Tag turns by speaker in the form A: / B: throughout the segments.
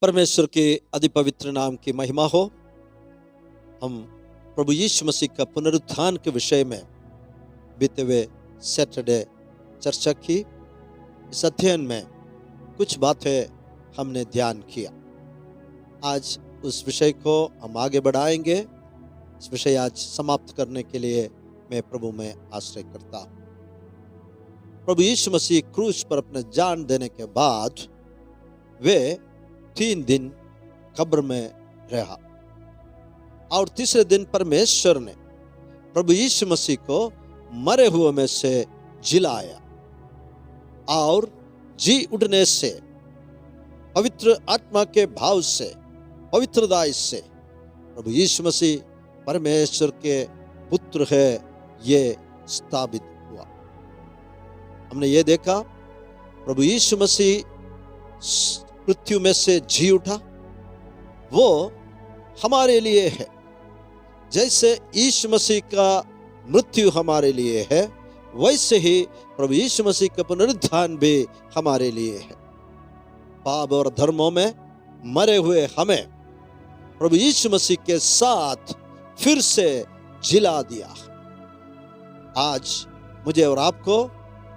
A: परमेश्वर के अति पवित्र नाम की महिमा हो। हम प्रभु यीशु मसीह का पुनरुत्थान के विषय में बीते हुए सैटरडे चर्चा की। इस अध्ययन में कुछ बातें हमने ध्यान किया। आज उस विषय को हम आगे बढ़ाएंगे। इस विषय आज समाप्त करने के लिए मैं प्रभु में आश्रय करता हूँ। प्रभु यीशु मसीह क्रूस पर अपने जान देने के बाद वे 3 दिन कब्र में रहा और तीसरे दिन परमेश्वर ने प्रभु यीशु मसीह को मरे हुए में से जिलाया और जी उठने से पवित्र आत्मा के भाव से पवित्रता से प्रभु यीशु मसीह परमेश्वर के पुत्र है ये स्थापित हुआ। हमने ये देखा प्रभु यीशु मसीह मृत्यु में से जी उठा। वो हमारे लिए है। जैसे यीशु मसीह का मृत्यु हमारे लिए है, वैसे ही प्रभु यीशु मसीह का पुनरुत्थान भी हमारे लिए है। पाप और धर्मों में मरे हुए हमें प्रभु यीशु मसीह के साथ फिर से जिला दिया। आज मुझे और आपको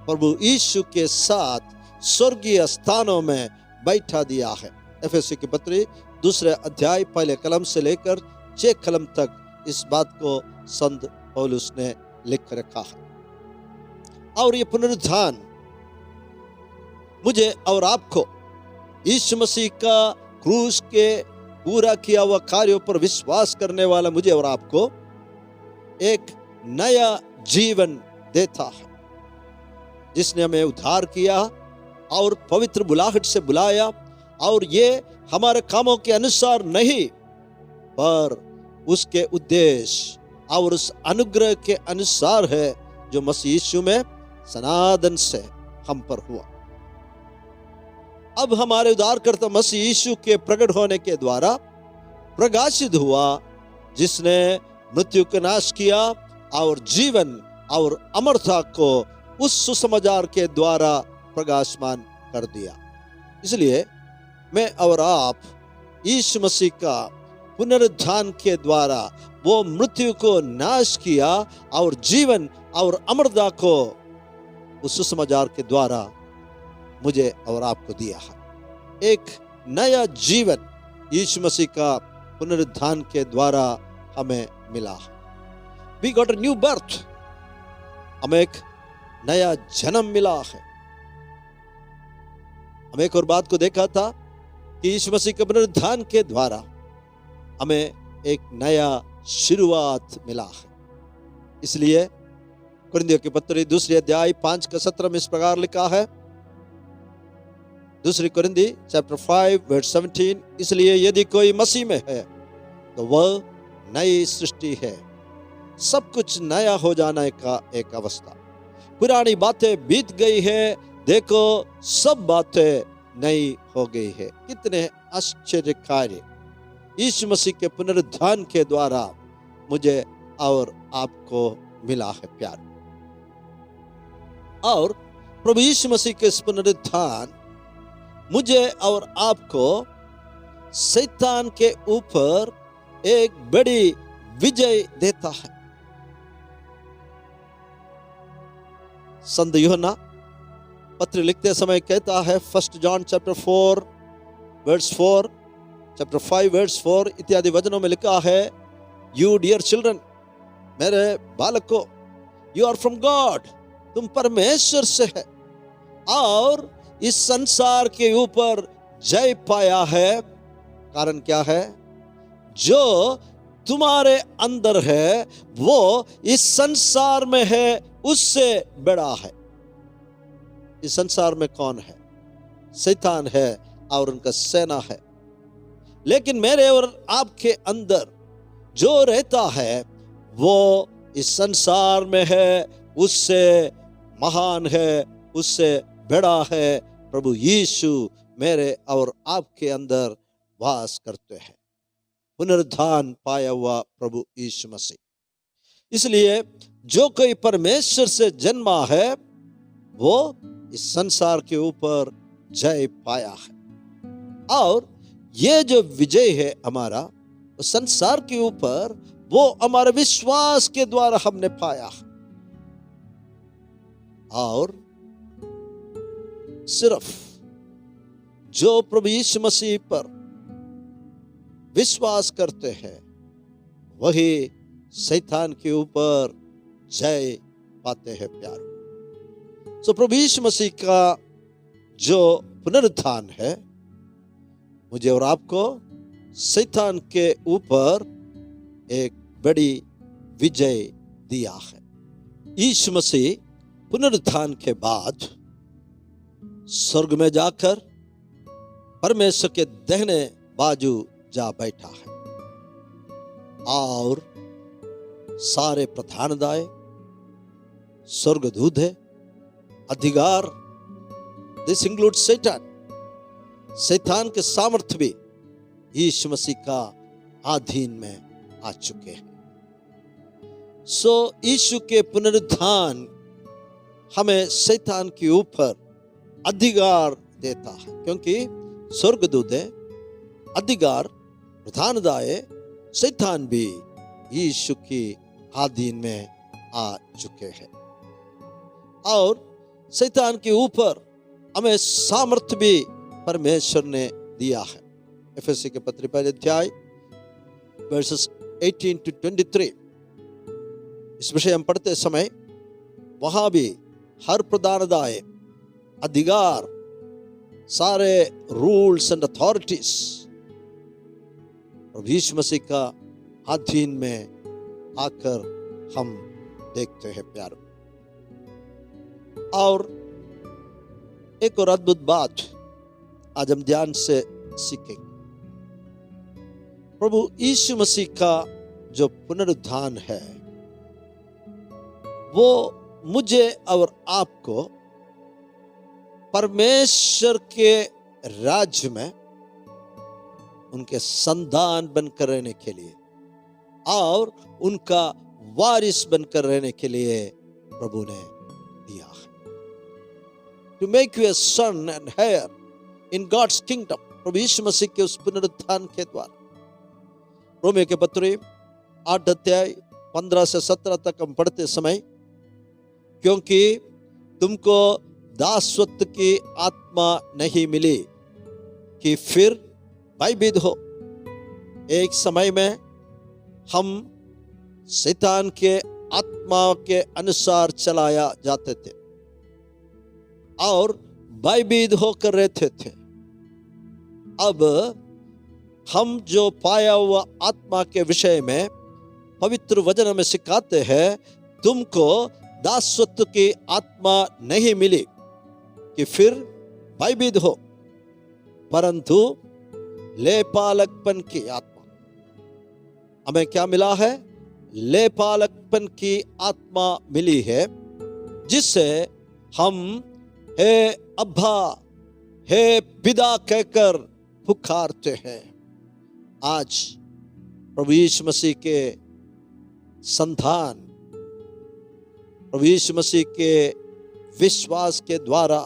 A: प्रभु यीशु के साथ स्वर्गीय स्थानों में बैठा दिया है। एफएससी की पत्री 2 अध्याय 1 कलम से लेकर 6 कलम तक इस बात को संत पौलुस ने लिख रखा है। और ये पुनरुत्थान मुझे और आपको यीशु मसीह का क्रूस के पूरा किया हुआ कार्यों पर विश्वास करने वाला मुझे और आपको एक नया जीवन देता है, जिसने हमें उद्धार किया और पवित्र बुलाहट से बुलाया। और ये हमारे कामों के अनुसार नहीं, पर उसके उद्देश्य और उस अनुग्रह के अनुसार है जो मसीह यीशु में सनातन से हम पर हुआ। अब हमारे उद्धारकर्ता मसीह यीशु के प्रकट होने के द्वारा प्रकाशित हुआ, जिसने मृत्यु का नाश किया और जीवन और अमरता को उस सुसमाचार के द्वारा प्रकाशमान कर दिया। इसलिए मैं और आप यीशु मसीह का पुनरुत्थान के द्वारा वो मृत्यु को नाश किया और जीवन और अमरता को उस सुसमाचार के द्वारा मुझे और आपको दिया है। एक नया जीवन यीशु मसीह का पुनरुत्थान के द्वारा हमें मिला है। We got a new birth। हमें एक नया जन्म मिला है। हम एक और बात को देखा था कि यीशु मसीह के पुनरुत्थान के द्वारा हमें एक नया शुरुआत मिला है। इसलिए कुरिन्थियों की पत्री 2 अध्याय 5 का 17 में इस प्रकार लिखा है। 2 कुरिन्थी चैप्टर 5 वर्स 17, इसलिए यदि कोई मसीह में है तो वह नई सृष्टि है, सब कुछ नया हो जाने का एक अवस्था। पुरानी बातें बीत गई है, देखो सब बातें नई हो गई है। कितने आश्चर्य कार्य यीशु मसीह के पुनरुत्थान के द्वारा मुझे और आपको मिला है प्यार। और प्रभु यीशु मसीह के इस पुनरुत्थान मुझे और आपको शैतान के ऊपर एक बड़ी विजय देता है। संत यूहन्ना पत्र लिखते समय कहता है, 1 John chapter 4 verse 4, chapter 5 verse 4 इत्यादि वचनों में लिखा है, यू डियर चिल्ड्रन, मेरे बालकों, यू आर फ्रॉम गॉड, तुम परमेश्वर से है और इस संसार के ऊपर जय पाया है। कारण क्या है? जो तुम्हारे अंदर है वो इस संसार में है उससे बड़ा है। इस संसार में कौन है? शैतान है और उनका सेना है। लेकिन मेरे और आपके अंदर जो रहता है वो इस संसार में है उससे महान है, उससे बड़ा है। प्रभु यीशु मेरे और आपके अंदर वास करते हैं। पुनरुत्थान पाया हुआ प्रभु यीशु मसीह। इसलिए जो कोई परमेश्वर से जन्मा है वो इस संसार के ऊपर जय पाया है। और ये जो विजय है हमारा संसार के ऊपर, वो हमारे विश्वास के द्वारा हमने पाया। और सिर्फ जो प्रभु यीशु मसीह पर विश्वास करते हैं वही शैतान के ऊपर जय पाते हैं प्यार। सो प्रभु यीशु मसीह का जो पुनरुत्थान है मुझे और आपको शैतान के ऊपर एक बड़ी विजय दिया है। यीशु मसीह पुनरुत्थान के बाद स्वर्ग में जाकर परमेश्वर के दाहिने बाजू जा बैठा है और सारे प्रधानदाय, स्वर्गदूत है, अधिकार, दिस इंक्लूड शैतान के सामर्थ्य भी यीशु मसीह का अधीन में आ चुके हैं। सो यीशु के पुनरुत्थान हमें शैतान के ऊपर अधिकार देता है, क्योंकि स्वर्गदूत है, अधिकार, प्रधानदाय, शैतान भी यीशु की अधीन में आ चुके हैं। और शैतान के ऊपर हमें सामर्थ्य भी परमेश्वर ने दिया है। एफएससी के पत्र पहले अध्याय वर्सेस 18 to 23 इस विषय हम पढ़ते समय वहां भी हर प्रधानदाय, अधिकार, सारे रूल्स एंड अथॉरिटीज प्रभु यीशु मसीह का अधीन में आकर हम देखते हैं प्यारो। और एक और अद्भुत बात आज हम ध्यान से सीखेंगे। प्रभु यीशु मसीह का जो पुनरुत्थान है वो मुझे और आपको परमेश्वर के राज्य में उनके संतान बनकर रहने के लिए और उनका वारिस बनकर रहने के लिए प्रभु ने दिया है। To make you a son and heir in God's kingdom, प्रभु यीशु मसीह के उस पुनरुत्थान के द्वारा। रोमियो के पत्र 8 अध्याय 15 से 17 तक हम पढ़ते समय, क्योंकि तुमको दासत्व की आत्मा नहीं मिली कि फिर भयभीत हो। एक समय में हम शैतान के आत्मा के अनुसार चलाया जाते थे और भयभीत होकर रहते थे। अब हम जो पाया हुआ आत्मा के विषय में पवित्र वचन में सिखाते हैं, तुमको दासत्व की आत्मा नहीं मिली कि फिर भयभीत हो, परंतु लेपालकपन की आत्मा। हमें क्या मिला है? लेपालकपन की आत्मा मिली है, जिससे हम हे अब्बा, हे पिता कहकर पुकारते हैं। आज प्रभु यीशु मसीह के संतान, प्रभु यीशु मसीह के विश्वास के द्वारा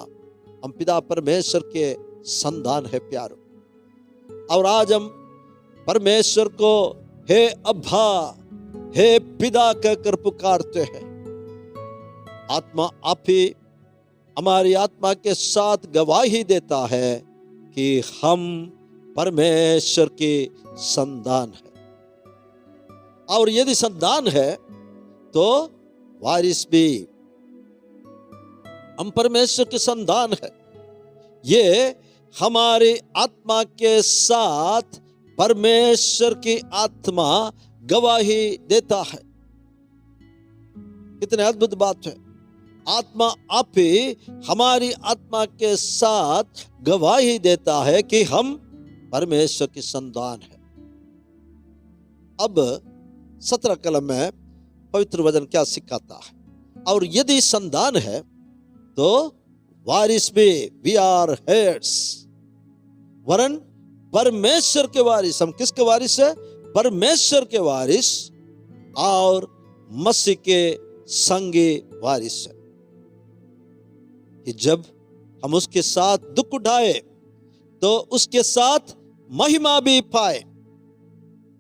A: हम पिता परमेश्वर के संतान है प्यारो। और आज हम परमेश्वर को हे अब्बा, हे पिता कहकर पुकारते हैं। आत्मा आप ही हमारी आत्मा के साथ गवाही देता है कि हम परमेश्वर के संतान है, और यदि संतान है तो वारिस भी। हम परमेश्वर के संतान है, ये हमारी आत्मा के साथ परमेश्वर की आत्मा गवाही देता है। कितने अद्भुत बात है। आत्मा आप ही हमारी आत्मा के साथ गवाही देता है कि हम परमेश्वर की संतान है। अब 17 कलम में पवित्र वचन क्या सिखाता है? और यदि संतान है तो वारिस भी, वी आर हेयर्स, वरन परमेश्वर के वारिस। हम किसके वारिस है? परमेश्वर के वारिस और मसीह के संगी वारिस है। कि जब हम उसके साथ दुख उठाए तो उसके साथ महिमा भी पाए।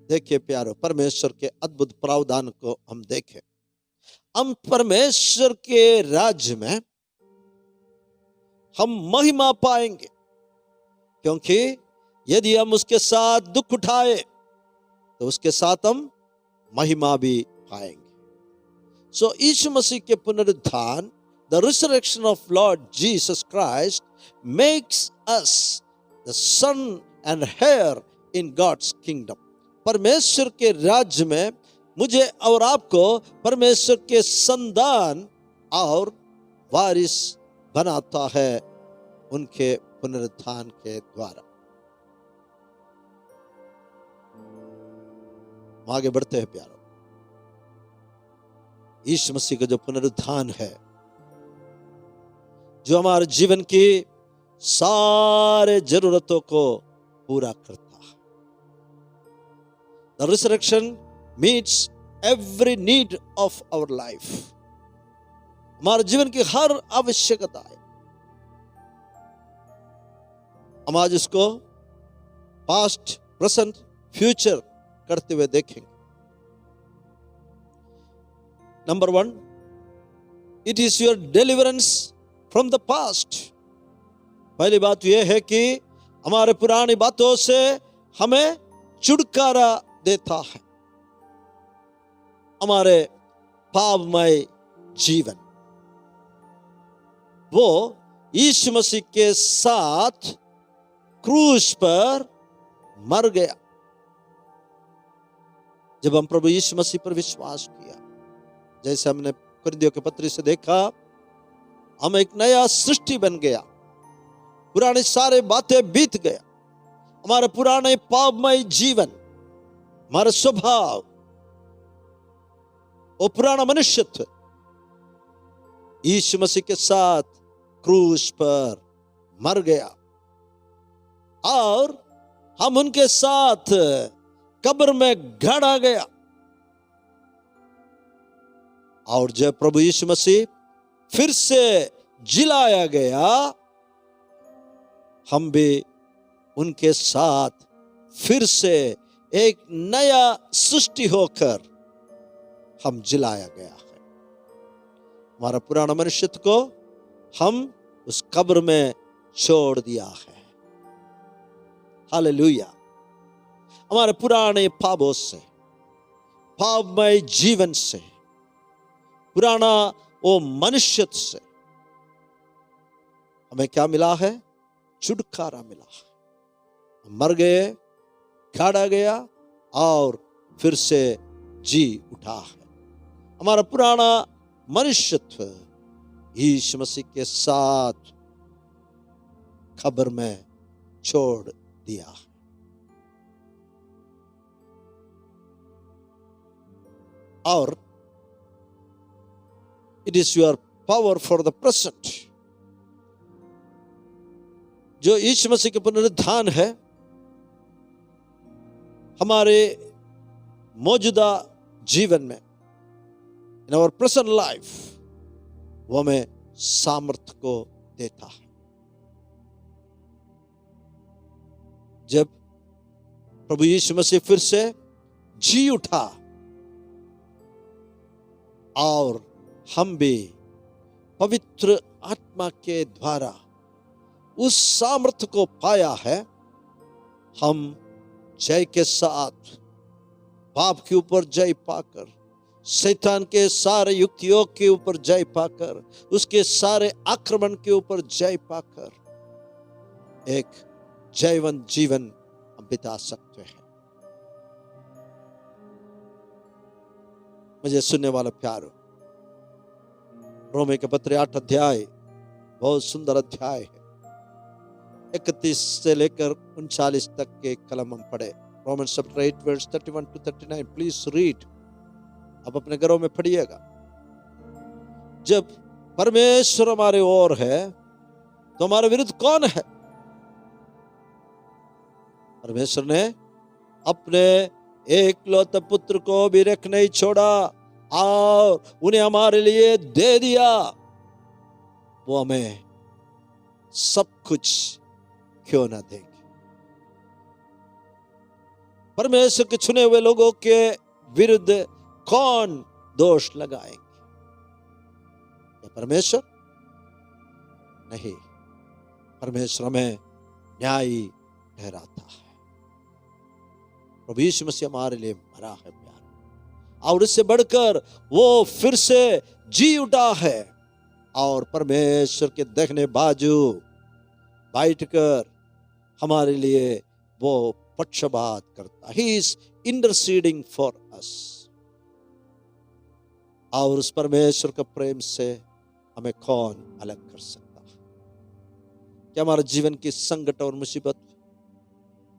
A: देखिए प्यारो, परमेश्वर के अद्भुत प्रावधान को हम देखें। हम परमेश्वर के राज्य में हम महिमा पाएंगे, क्योंकि यदि हम उसके साथ दुख उठाए तो उसके साथ हम महिमा भी पाएंगे। सो यीशु मसीह के पुनरुत्थान, the resurrection of Lord Jesus Christ makes us the son and heir in God's kingdom. परमेश्वर के राज्य में मुझे और आपको परमेश्वर के संतान और वारिस बनाता है उनके पुनरुत्थान के द्वारा। आगे बढ़ते हैं प्यारो। यीशु मसीह का जो पुनरुत्थान है, जो हमारे जीवन की सारे जरूरतों को पूरा करता है। The resurrection meets every need of our life. हमारे जीवन की हर आवश्यकता है। हम आज इसको पास्ट, प्रेजेंट, फ्यूचर करते हुए देखेंगे। Number 1, it is your deliverance from the past. पहली बात यह है कि हमारे पुरानी बातों से हमें छुटकारा देता है। हमारे पापमय जीवन, वो यीशु मसीह के साथ क्रूस पर मर गया। जब हम प्रभु यीशु मसीह पर विश्वास किया, जैसे हमने कुरिन्थियों के पत्री से देखा, हम एक नया सृष्टि बन गया। पुरानी सारे बातें बीत गया। हमारे पुराने पापमय जीवन, हमारा स्वभाव, वो पुराना मनुष्यत्व यीशु मसीह के साथ क्रूस पर मर गया और हम उनके साथ कब्र में गाड़ा गया। और जब प्रभु यीशु मसीह फिर से जिलाया गया, हम भी उनके साथ फिर से एक नया सृष्टि होकर हम जिलाया गया है। हमारा पुराना मनुष्यत्व को हम उस कब्र में छोड़ दिया है। हालेलुया। हमारे पुराने पापों से, पापमय जीवन से, पुराना वो मनुष्यत्व से हमें क्या मिला है? छुटकारा मिला है। मर गए, गाड़ा गया और फिर से जी उठा है। हमारा पुराना मनुष्यत्व यीशु मसीह के साथ कब्र में छोड़ दिया है। और it is your power for the present. जो यीशु मसीह के पुनरुत्थान है, हमारे मौजूदा जीवन में, in our present life, वो हमें सामर्थ्य को देता है। जब प्रभु यीशु मसीह फिर से जी उठा और हम भी पवित्र आत्मा के द्वारा उस सामर्थ्य को पाया है, हम जय के साथ पाप के ऊपर जय पाकर, शैतान के सारे युक्तियों के ऊपर जय पाकर, उसके सारे आक्रमण के ऊपर जय पाकर एक जयवंत जीवन हम बिता सकते हैं। मुझे सुनने वाला प्यारो, रोमे के पत्र 8 अध्याय बहुत सुंदर अध्याय है। 31 से लेकर 39 तक के कलम हम पढ़े। Romans chapter 8 verse 31 to 39, please read. अब अपने घरों में पढ़िएगा। जब परमेश्वर हमारे ओर है तो हमारे विरुद्ध कौन है? परमेश्वर ने अपने एकलौते पुत्र को भी रख नहीं छोड़ा और उन्हें हमारे लिए दे दिया। वो हमें सब कुछ क्यों ना देंगे? परमेश्वर के चुने हुए लोगों के विरुद्ध कौन दोष लगाएंगे? क्या परमेश्वर? नहीं, परमेश्वर हमें न्यायी ठहराता है। प्रभु यीशु मसीह हमारे लिए मरा है प्यार, और इससे बढ़कर वो फिर से जी उठा है और परमेश्वर के दाहिने बाजू बैठकर हमारे लिए वो पक्षपात करता है। He is interceding for us। और उस परमेश्वर का प्रेम से हमें कौन अलग कर सकता है? क्या हमारे जीवन की संकट और मुसीबत,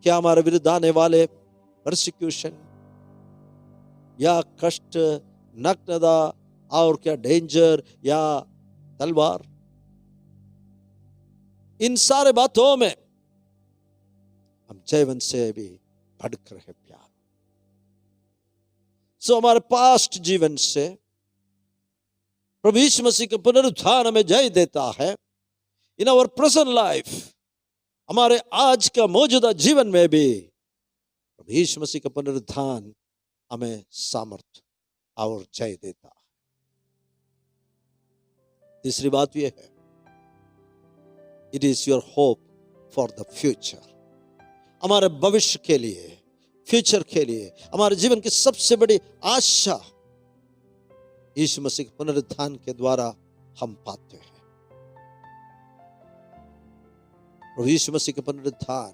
A: क्या हमारे विरुद्ध आने वाले परसिक्यूशन या कष्ट, नग्नता और क्या डेंजर या तलवार, इन सारे बातों में हम जयवंत से भी बढ़कर है प्यार। सो हमारे पास्ट जीवन से प्रभु यीशु मसीह का पुनरुत्थान हमें जय देता है। इन आवर प्रेजेंट लाइफ, हमारे आज का मौजूदा जीवन में भी प्रभु यीशु मसीह का पुनरुत्थान हमें सामर्थ और जय देता है। तीसरी बात यह है, it is your hope for the future. हमारे भविष्य के लिए, फ्यूचर के लिए, हमारे जीवन की सबसे बड़ी आशा यीशु मसीह के पुनरुत्थान के द्वारा हम पाते हैं। प्रभु यीशु मसीह के पुनरुत्थान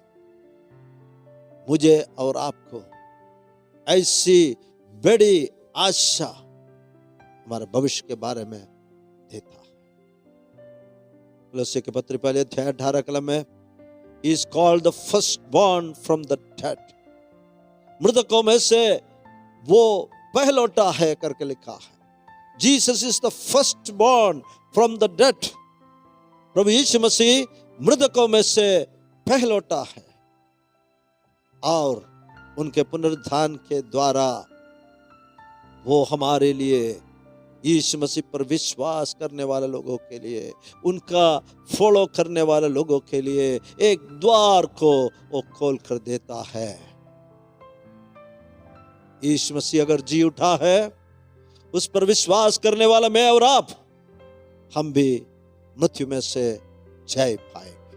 A: मुझे और आपको ऐसी बड़ी आशा हमारे भविष्य के बारे में देता है। कुलस्सी के पत्र पहले अध्याय 18 कलम में, He is called the firstborn from the dead। मृतकों में से वो पहलौटा है करके लिखा है। Jesus is the firstborn from the dead। प्रभु यीशु मसीह मृतकों में से पहलौटा है और उनके पुनरुत्थान के द्वारा वो हमारे लिए, यीशु मसीह पर विश्वास करने वाले लोगों के लिए, उनका फॉलो करने वाले लोगों के लिए एक द्वार को वो खोल कर देता है। यीशु मसीह अगर जी उठा है, उस पर विश्वास करने वाला मैं और आप, हम भी मृत्यु में से जय पाएंगे।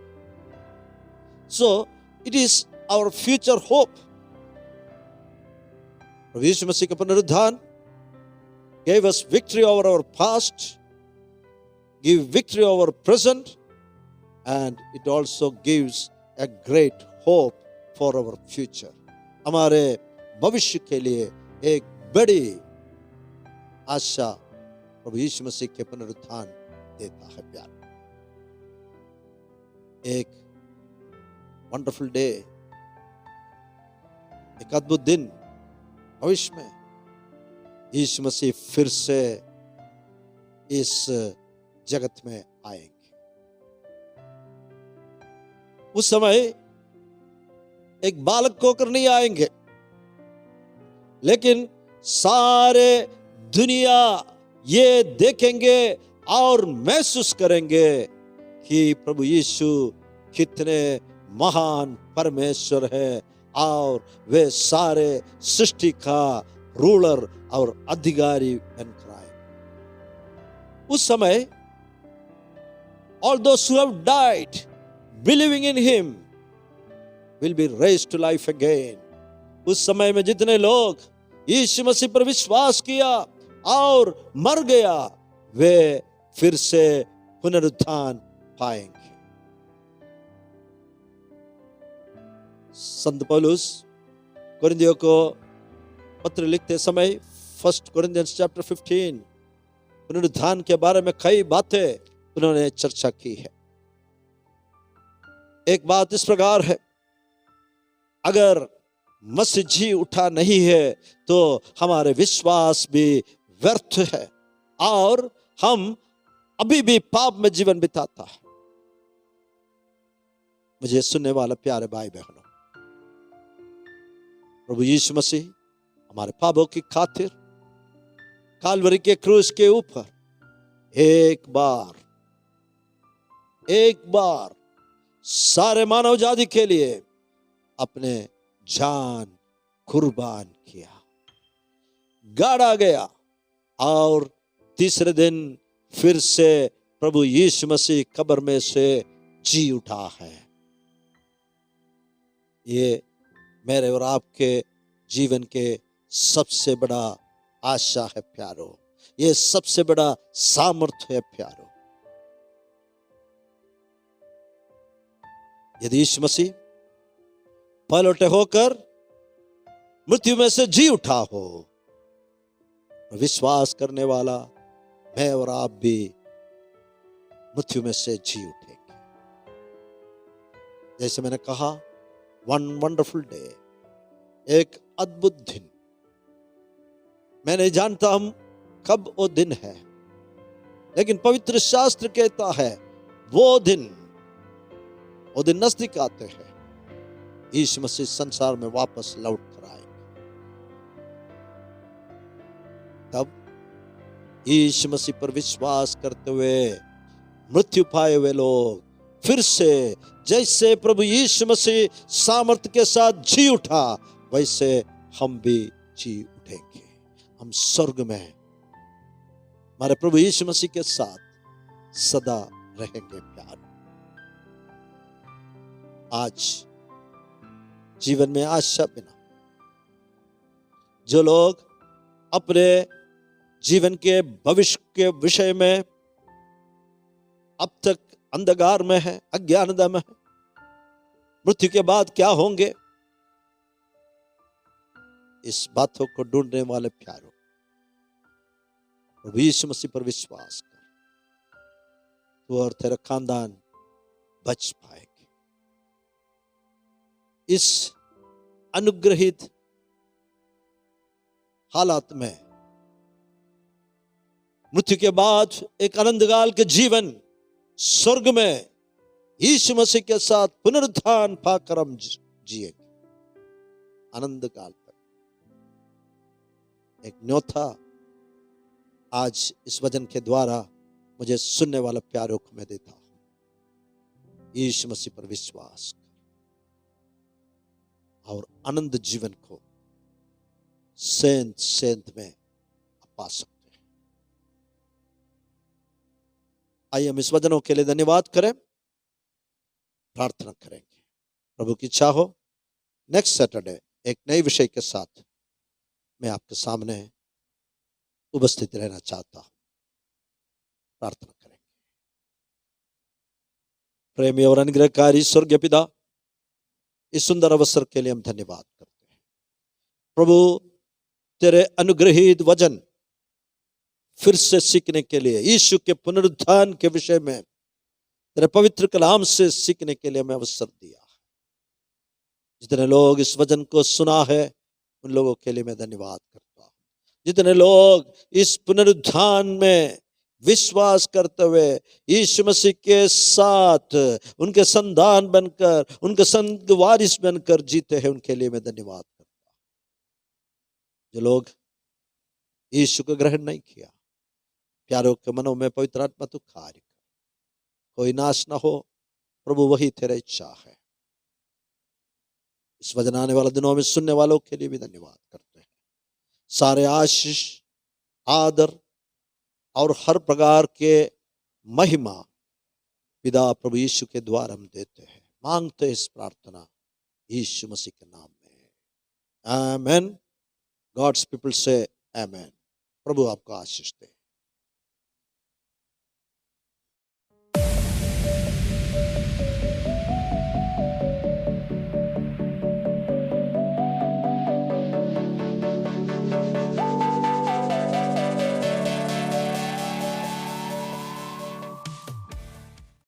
A: So it is our future hope. प्रभु यीशु मसीह का पुनरुत्थान gave us victory over our past, give victory over present, and it also gives a great hope for our future। हमारे भविष्य के लिए एक बड़ी आशा प्रभु यीशु मसीह के पुनरुत्थान देता है प्यार। एक वंडरफुल डे, एक अद्भुत दिन भविष्य में यीशु मसीह फिर से इस जगत में आएंगे। उस समय एक बालक होकर नहीं आएंगे, लेकिन सारे दुनिया ये देखेंगे और महसूस करेंगे कि प्रभु यीशु कितने महान परमेश्वर है और वे सारे सृष्टि का रूलर और अधिकारी बनकर आए। उस समय all those who have died believing in him will be raised to life again। उस समय में जितने लोग यीशु मसीह पर विश्वास किया और मर गया, वे फिर से पुनरुत्थान पाएंगे। संत पौलुस कोरिन्थियों को पत्र लिखते समय 1 Corinthians chapter 15 पुनरुत्थान के बारे में कई बातें उन्होंने चर्चा की है। एक बात इस प्रकार है, अगर मसीह जी उठा नहीं है तो हमारे विश्वास भी व्यर्थ है और हम अभी भी पाप में जीवन बिताता है। मुझे सुनने वाला प्यारे भाई बहनों, प्रभु यीशु मसीह हमारे पापों की खातिर कालवरी के क्रूस के ऊपर एक बार सारे मानव जाति के लिए अपने जान कुर्बान किया, गाड़ा गया और तीसरे दिन फिर से प्रभु यीशु मसीह कब्र में से जी उठा है। ये मेरे और आपके जीवन के सबसे बड़ा आशा है प्यारो, ये सबसे बड़ा सामर्थ्य है प्यारो। यदि यीशु मसीह पलटे होकर मृत्यु में से जी उठा हो, विश्वास करने वाला मैं और आप भी मृत्यु में से जी उठेंगे। जैसे मैंने कहा, वन वंडरफुल डे, एक अद्भुत दिन। मैं नहीं जानता हम कब वो दिन है, लेकिन पवित्र शास्त्र कहता है वो दिन नजदीक आते हैं। यीशु मसीह संसार में वापस लौट कर आएंगे। तब यीशु मसीह पर विश्वास करते हुए मृत्यु पाए हुए लोग फिर से, जैसे प्रभु यीशु मसीह सामर्थ्य के साथ जी उठा, वैसे हम भी जी उठेंगे। हम स्वर्ग में हमारे प्रभु यीशु मसीह के साथ सदा रहेंगे प्यार। आज जीवन में आशा बिना जो लोग अपने जीवन के भविष्य के विषय में अब तक अंधकार में है, अज्ञानता में है, मृत्यु के बाद क्या होंगे, इस बातों को ढूंढने वाले प्यारों, प्रभु यीशु मसीह पर विश्वास कर, तू और तेरा खानदान बच पाएंगे। इस अनुग्रहित हालात में मृत्यु के बाद एक आनंदकाल के जीवन स्वर्ग में यीशु मसीह के साथ पुनरुत्थान पाकर हम जिएंगे आनंद काल तक। एक न्योता आज इस वचन के द्वारा मुझे सुनने वाले प्यारों को मैं देता हूं। यीशु मसीह पर विश्वास कर और आनंद जीवन को सेंत में पा सकते हैं। आइए हम इस वचनों के लिए धन्यवाद करें, प्रार्थना करेंगे। प्रभु की इच्छा हो नेक्स्ट सैटरडे एक नए विषय के साथ मैं आपके सामने उपस्थित रहना चाहता हूं। प्रार्थना करेंगे। प्रेमी और अनुग्रहकारी स्वर्गीय पिता, इस सुंदर अवसर के लिए हम धन्यवाद करते हैं। प्रभु, तेरे अनुग्रहित वचन फिर से सीखने के लिए, यीशु के पुनरुत्थान के विषय में तेरे पवित्र कलाम से सीखने के लिए हमें अवसर दिया। जितने लोग इस वचन को सुना है उन लोगों के लिए मैं धन्यवाद करता हूं। जितने लोग इस पुनरुत्थान में विश्वास करते हुए यीशु मसीह के साथ उनके संतान बनकर, उनके संग वारिस बनकर जीते हैं, उनके लिए मैं धन्यवाद करता हूं। जो लोग यीशु को ग्रहण नहीं किया, प्यारों के मनों में पवित्र आत्मा तू कार्य कर, कोई नाश ना हो प्रभु, वही तेरा इच्छा है। इस वचन आने वाले दिनों में सुनने वालों के लिए भी धन्यवाद करते हैं। सारे आशीष, आदर और हर प्रकार के महिमा पिता प्रभु यीशु के द्वारा हम देते हैं, मांगते हैं इस प्रार्थना यीशु मसीह के नाम में, आमेन। गॉड्स पीपल से आमेन। प्रभु आपको आशीष दे।